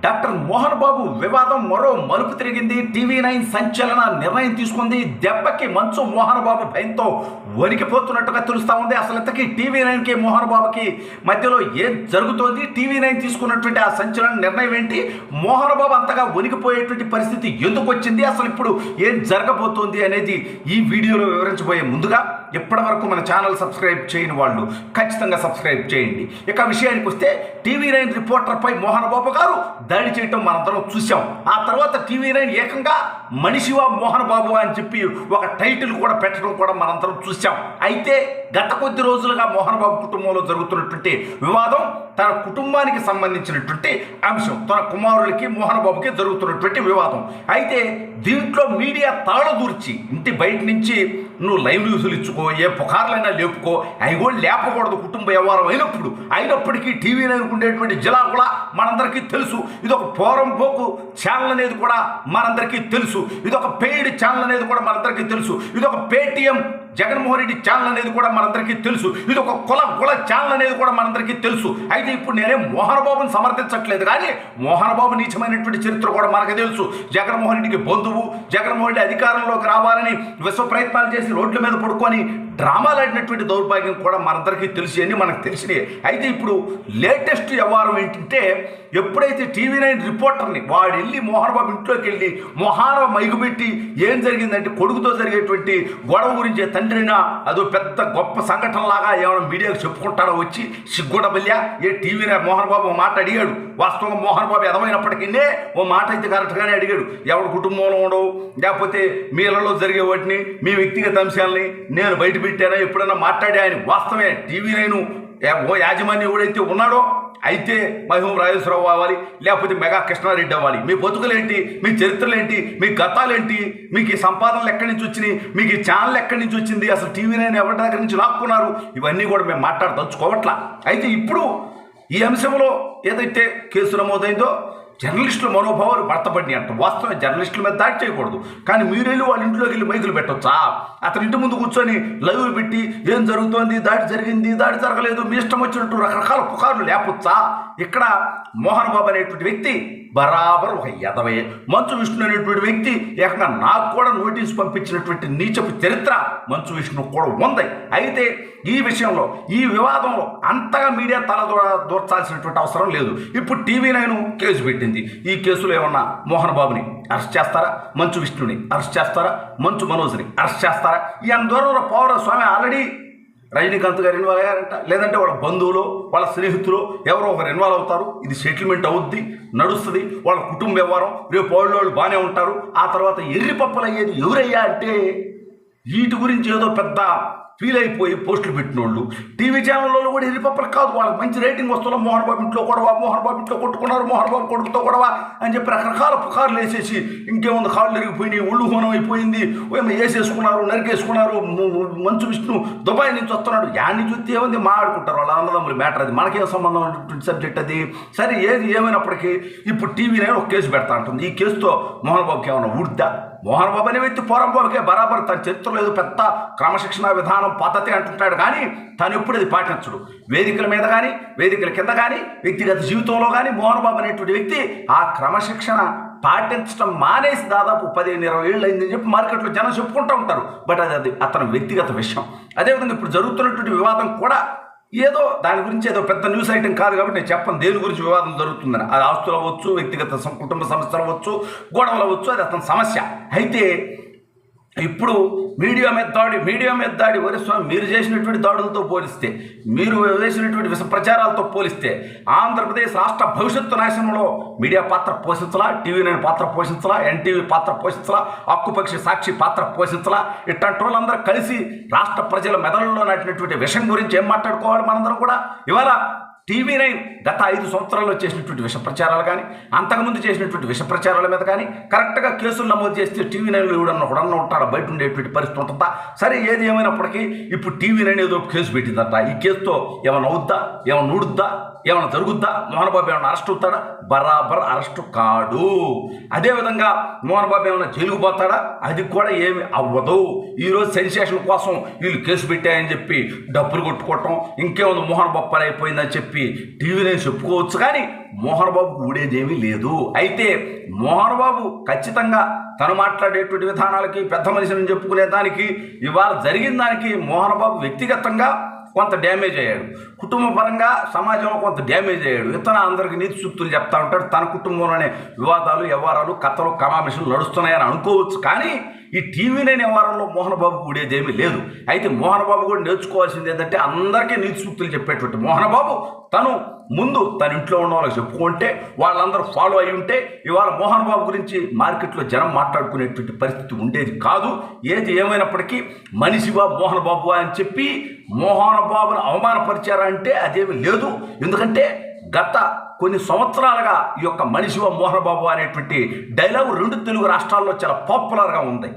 Doctor Mohan Babu వివాదం మరో మలుపు తిరిగింది. టీవీ9 సంచలన నిర్ణయం తీసుకుంది. దెబ్బకి మంచు మోహన్ బాబు భయంతో వణికిపోతున్నట్టుగా తెలుస్తా ఉంది. అసలు ఇంతకీ టీవీ9కి మోహన్ బాబుకి మధ్యలో ఏం జరుగుతోంది? టీవీ9 తీసుకున్నటువంటి ఆ సంచలన నిర్ణయం ఏంటి? మోహన్ బాబు అంతగా వణికిపోయేటువంటి పరిస్థితి ఎందుకు వచ్చింది? అసలు ఇప్పుడు ఏం జరగబోతోంది అనేది ఈ వీడియోలో వివరించబోయే ముందుగా ఇప్పటి వరకు మన ఛానల్ సబ్స్క్రైబ్ చేయని వాళ్ళు ఖచ్చితంగా సబ్స్క్రైబ్ చేయండి. ఇక విషయానికి వస్తే టీవీ9 రిపోర్టర్పై మోహన్ బాబు గారు దాడి చేయటం మనందరం చూసాం. ఆ తర్వాత టీవీ9 ఏకంగా మనిషివా మోహన్ బాబు అని చెప్పి ఒక టైటిల్ కూడా పెట్టడం కూడా మనందరం చూసాం. అయితే గత కొద్ది రోజులుగా మోహన్ బాబు కుటుంబంలో జరుగుతున్నటువంటి వివాదం తన కుటుంబానికి సంబంధించినటువంటి అంశం. తన కుమారులకి మోహన్ బాబుకి జరుగుతున్నటువంటి వివాదం. అయితే దీంట్లో మీడియా తాళదూర్చి ఇంటి బయట నుంచి నువ్వు లైవ్ న్యూస్లు ఇచ్చుకో, ఏ పుకార్లైనా లేపుకో, అవి కూడా లేపకూడదు కుటుంబ వ్యవహారం అయినప్పటికీ టీవీ9 ఉండేటువంటి జిలా కూడా మనందరికీ తెలుసు. ఇది ఒక పోరంపోకు ఛానల్ అనేది కూడా మనందరికీ తెలుసు. ఇది ఒక పెయిడ్ ఛానల్ అనేది కూడా మనందరికీ తెలుసు. ఇది ఒక పేటీఎం జగన్మోహన్ రెడ్డి ఛానల్ అనేది కూడా మనందరికీ తెలుసు. ఇది ఒక కుల ఛానల్ అనేది కూడా మనందరికీ తెలుసు. అయితే ఇప్పుడు నేనేం మోహన్ బాబుని సమర్థించట్లేదు, కానీ మోహన్ బాబు నీచమైనటువంటి చరిత్ర కూడా మనకు తెలుసు. జగన్మోహన్ రెడ్డికి బంధువు, జగన్మోహన్ రెడ్డి అధికారంలోకి రావాలని విశ్వ ప్రయత్నాలు చేసి రోడ్ల మీద పడుకొని డ్రామాలు ఆడినటువంటి దౌర్భాగ్యం కూడా మనందరికీ తెలిసి అని మనకు తెలిసినాయి. అయితే ఇప్పుడు లేటెస్ట్ వ్యవహారం ఏంటంటే, ఎప్పుడైతే టీవీ9 రిపోర్టర్ని వాడు వెళ్ళి మోహన్ బాబు ఇంట్లోకి వెళ్ళి మొహాన మైగుపెట్టి ఏం జరిగిందంటే కొడుకుతో జరిగేటువంటి గొడవ గురించి తండ్రినా అదో పెద్ద గొప్ప సంఘటనలాగా ఏమైనా మీడియాకు చెప్పుకుంటాడో వచ్చి సిగ్గుడబల్యా ఏ టీవీ9 మోహన్ బాబు మాట అడిగాడు. వాస్తవంగా మోహన్ బాబు ఎదమైనప్పటికీ ఓ మాట అయితే కరెక్ట్గానే అడిగాడు. ఎవడు కుటుంబంలో ఉండవు, లేకపోతే మీ ఇళ్లలో జరిగే వాటిని, మీ వ్యక్తిగత అంశాలని నేను బయట పెట్టానా ఎప్పుడైనా మాట్లాడా అని. వాస్తవమే టీవీ9 ఓ యాజమాన్యం ఎవడైతే ఉన్నాడో అయితే మహిమ రాజేశ్వరరావు అవ్వాలి, లేకపోతే మెగా కృష్ణారెడ్డి అవ్వాలి. మీ బతుకులేంటి, మీ చరిత్రలేంటి, మీ గతాలేంటి, మీకు ఈ సంపాదనలు ఎక్కడి నుంచి వచ్చినాయి, మీకు ఈ ఛానల్ ఎక్కడి నుంచి వచ్చింది, అసలు టీవీ9 ఎవరి దగ్గర నుంచి లాక్కున్నారు, ఇవన్నీ కూడా మేము మాట్లాడదలుచుకోవట్లా. అయితే ఇప్పుడు ఈ అంశంలో ఏదైతే కేసు నమోదైందో జర్నలిస్టుల మనోభావాలు భర్తపడినాయి అంట. వాస్తవం జర్నలిస్టుల మీద దాడి చేయకూడదు, కానీ మీరు వెళ్ళి వాళ్ళ ఇంట్లోకి వెళ్ళి మైకులు పెట్టొచ్చా? అతని ఇంటి ముందు కూర్చొని లైవ్లు పెట్టి ఏం జరుగుతోంది, దాడి జరిగింది, దాడి జరగలేదు, మీ ఇష్టం వచ్చినట్టు రకరకాల పుకార్లు లేపొచ్చా? ఇక్కడ మోహన్ బాబు అనేటువంటి వ్యక్తి బరాబర్ ఒక ఎదవే. మంచు విష్ణు అనేటువంటి వ్యక్తి ఏకంగా నాకు కూడా నోటీసు పంపించినటువంటి నీచపు చరిత్ర మంచు విష్ణు కూడా ఉంది. అయితే ఈ విషయంలో ఈ వివాదంలో అంతగా మీడియా దూర్చాల్సినటువంటి అవసరం లేదు. ఇప్పుడు టీవీ9 కేసు పెట్టింది. ఈ కేసులో ఏమన్నా మోహన్ బాబుని అరెస్ట్ చేస్తారా, మంచు విష్ణుని అరెస్ట్ చేస్తారా, మంచు మనోజ్ని అరెస్ట్ చేస్తారా? ఈ దూరంలో పౌరస్వామి ఆల్రెడీ రజనీకాంత్ గారు ఇన్వాల్వ్ అయ్యారంట, లేదంటే వాళ్ళ బంధువులు, వాళ్ళ స్నేహితులు ఎవరో ఒకరు ఇన్వాల్వ్ అవుతారు. ఇది సెటిల్మెంట్ అవుద్ది, నడుస్తుంది. వాళ్ళ కుటుంబ వ్యవహారం. రేపు వాళ్ళు బాగానే ఉంటారు. ఆ తర్వాత ఎర్రి పప్పలు అయ్యేది ఎవరయ్యా అంటే వీటి గురించి ఏదో పెద్ద ఫీల్ అయిపోయి పోస్టులు పెట్టిన వాళ్ళు టీవీ ఛానల్లో కూడా ఎర్రిపప్పలు కాదు, వాళ్ళకి మంచి రేటింగ్ వస్తున్నా మోహన్ బాబు ఇంట్లో గొడవ, మోహన్ బాబు ఇంట్లో కొట్టుకున్నారు, మోహన్ బాబు కొడుకుతో గొడవ అని చెప్పి రకరకాల పుకార్లు వేసేసి ఇంకేముంది కాళ్ళు ఎరిగిపోయినాయి, ఒళ్ళు హోనం అయిపోయింది, వేసేసుకున్నారు, నరికేసుకున్నారు, మంచు విష్ణు దుబాయ్ నుంచి వస్తున్నాడు, యాన్ని చూస్తే ఏముంది మాట్లాడుకుంటారు వాళ్ళ అన్నదమ్ముల మ్యాటర్. అది మనకేం సంబంధం అనేటువంటి సబ్జెక్ట్ అది. సరే ఏది ఏమైనప్పటికీ ఇప్పుడు టీవీ9 ఒక కేసు పెడతా ఉంటుంది. ఈ కేసుతో మోహన్ బాబుకి ఏమైనా ఊడ్దా? మోహన్ బాబు అనే వ్యక్తి పోరంబాబుకే బరాబర్ తన చరిత్రలో ఏదో పెద్ద క్రమశిక్షణ విధానం పద్ధతి అంటుంటాడు, కానీ తను ఎప్పుడు అది పాటించడు. వేదికల మీద కానీ, వేదికల కింద కానీ, వ్యక్తిగత జీవితంలో కానీ మోహన్ బాబు అనేటువంటి వ్యక్తి ఆ క్రమశిక్షణ పాటించడం మానేసి దాదాపు 15-20 ఏళ్ళు అయిందని చెప్పి మార్కెట్లో జనం చెప్పుకుంటూ ఉంటారు. బట్ అది అతని వ్యక్తిగత విషయం. అదేవిధంగా ఇప్పుడు జరుగుతున్నటువంటి వివాదం కూడా ఏదో దాని గురించి ఏదో పెద్ద న్యూస్ ఐటెం కాదు కాబట్టి నేను చెప్పను దేని గురించి వివాదం జరుగుతుందని. అది ఆస్తులు అవ్వచ్చు, వ్యక్తిగత కుటుంబ సమస్యలు అవ్వచ్చు, గొడవలు అవ్వచ్చు, అది అతని సమస్య. అయితే ఇప్పుడు మీడియా మీద దాడి వరే స్వామి మీరు చేసినటువంటి దాడులతో పోలిస్తే, మీరు వేసినటువంటి విష ప్రచారాలతో పోలిస్తే ఆంధ్రప్రదేశ్ రాష్ట్ర భవిష్యత్తు నాశనంలో మీడియా పాత్ర పోషించలా, టీవీ9 పాత్ర పోషించలా, ఎన్టీవీ పాత్ర పోషించలా, హక్కుపక్షి సాక్షి పాత్ర పోషించలా. ఇట్లాంటి వాళ్ళందరూ కలిసి రాష్ట్ర ప్రజల మెదడుల్లో నాటినటువంటి విషయం గురించి ఏం మాట్లాడుకోవాలి మనందరం కూడా? ఇవాళ టీవీ9 గత 5 సంవత్సరాల్లో చేసినటువంటి విష ప్రచారాలు కానీ, అంతకుముందు చేసినటువంటి విష ప్రచారాల మీద కానీ కరెక్ట్గా కేసులు నమోదు చేస్తే టీవీ9లో ఎవడన్నా ఉంటాడా, బయట ఉండేటువంటి పరిస్థితి ఉంటుందా? సరే ఏది ఏమైనప్పటికీ ఇప్పుడు టీవీ9 ఏదో కేసు పెట్టిందట. ఈ కేసుతో ఏమైనా అవుద్దా, ఏమైనా ఊడుద్దా? ఏమైనా జరుగుద్దా? మోహన్ బాబు ఏమైనా అరెస్ట్ అవుతాడా? బరాబర్ అరెస్ట్ కాడు. అదేవిధంగా మోహన్ బాబు ఏమైనా జైలుకు పోతాడా? అది కూడా ఏమి అవ్వదు. ఈరోజు సెన్సేషన్ కోసం వీళ్ళు కేసు పెట్టాయని చెప్పి డబ్బులు కొట్టుకోవటం, ఇంకేముంది మోహన్ బాబు పని అయిపోయిందని చెప్పి టీవీలో చెప్పుకోవచ్చు, కానీ మోహన్ బాబుకు ఊడేదేమీ లేదు. అయితే మోహన్ బాబు ఖచ్చితంగా తను మాట్లాడేటువంటి విధానాలకి, పెద్ద మనిషిని చెప్పుకునే దానికి, ఇవాళ జరిగిన దానికి మోహన్ బాబు వ్యక్తిగతంగా కొంత డ్యామేజ్ అయ్యాడు, కుటుంబ పరంగా సమాజంలో కొంత డ్యామేజ్ అయ్యాడు. ఇతను అందరికి నీతి సూక్తులు చెప్తా ఉంటాడు. తన కుటుంబంలోనే వివాదాలు, వ్యవహారాలు, కథలు, కమామిషన్లు నడుస్తున్నాయని అనుకోవచ్చు, కానీ ఈ టీవీ9 వ్యవహారంలో మోహన్ బాబుకు ఊడేదేమీ లేదు. అయితే మోహన్ బాబు కూడా నేర్చుకోవాల్సింది ఏంటంటే అందరికీ నీతి సూక్తులు చెప్పేటువంటి మోహన్ బాబు తను ముందు తన ఇంట్లో ఉన్న వాళ్ళకి చెప్పుకుంటే, వాళ్ళందరూ ఫాలో అయి ఉంటే ఇవాళ మోహన్ బాబు గురించి మార్కెట్లో జనం మాట్లాడుకునేటువంటి పరిస్థితి ఉండేది కాదు. ఏది ఏమైనప్పటికీ మనిషివా మోహన్ బాబు అని చెప్పి మోహన్ బాబును అవమానపరిచారంటే అదేమీ లేదు. ఎందుకంటే గత కొన్ని సంవత్సరాలుగా ఈ యొక్క మనిషివా మోహన్ బాబు అనేటువంటి డైలాగు 2 తెలుగు రాష్ట్రాల్లో చాలా పాపులర్గా ఉంది.